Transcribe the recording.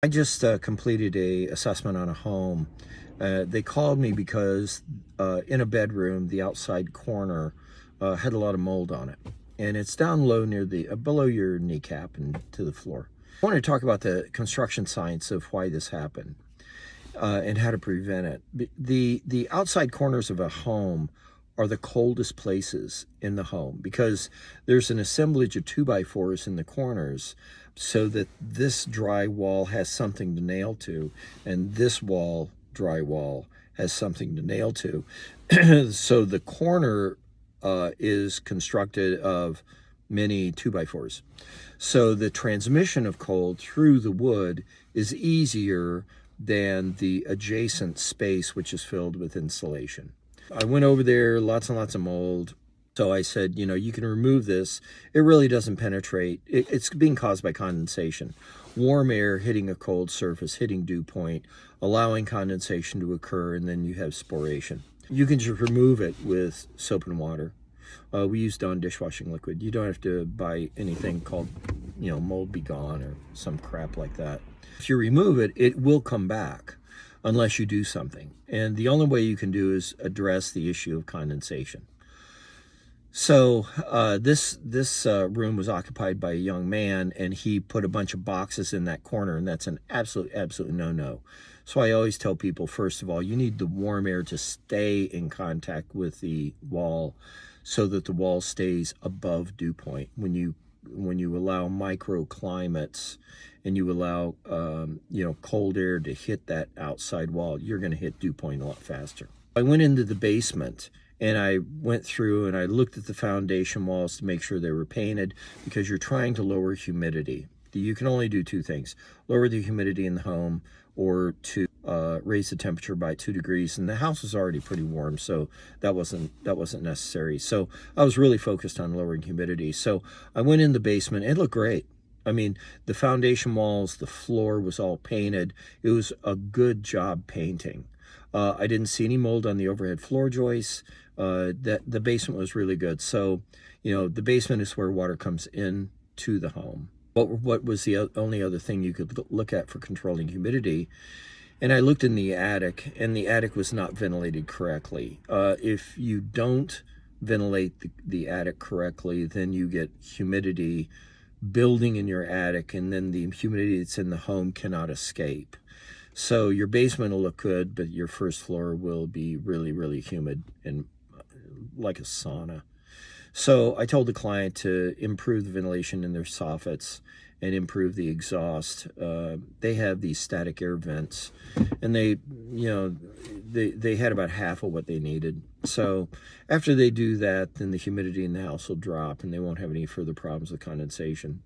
I just completed a assessment on a home. They called me because in a bedroom, the outside corner had a lot of mold on it, and it's down low near the below your kneecap and to the floor. I want to talk about the construction science of why this happened and how to prevent it. The outside corners of a home are the coldest places in the home because there's an assemblage of 2x4s in the corners so that this dry wall has something to nail to, and this dry wall has something to nail to. So the corner is constructed of many 2x4s. So the transmission of cold through the wood is easier than the adjacent space, which is filled with insulation. I went over there, lots and lots of mold. So I said, you can remove this. It really doesn't penetrate. It's being caused by condensation. Warm air hitting a cold surface, hitting dew point, allowing condensation to occur, and then you have sporation. You can just remove it with soap and water. We use Dawn dishwashing liquid. You don't have to buy anything called, Mold Be Gone or some crap like that. If you remove it, it will come back unless you do something. And the only way you can do is address the issue of condensation. So this room was occupied by a young man, and he put a bunch of boxes in that corner, and that's an absolute no-no. So I always tell people, first of all, you need the warm air to stay in contact with the wall so that the wall stays above dew point. When you allow microclimates and you allow cold air to hit that outside wall, you're going to hit dew point a lot faster. I went into the basement and I went through and I looked at the foundation walls to make sure they were painted, because you're trying to lower humidity. You can only do two things: lower the humidity in the home, or to raise the temperature by 2 degrees. And the house was already pretty warm, so that wasn't necessary. So I was really focused on lowering humidity. So I went in the basement. It looked great. I mean, the foundation walls, the floor was all painted. It was a good job painting. I didn't see any mold on the overhead floor joists. That the basement was really good. So, the basement is where water comes in to the home. What was the only other thing you could look at for controlling humidity? And I looked in the attic, and the attic was not ventilated correctly. If you don't ventilate the attic correctly, then you get humidity building in your attic, and then the humidity that's in the home cannot escape. So your basement will look good, but your first floor will be really, really humid and like a sauna. So I told the client to improve the ventilation in their soffits and improve the exhaust. They have these static air vents, and they had about half of what they needed. So after they do that, then the humidity in the house will drop, and they won't have any further problems with condensation.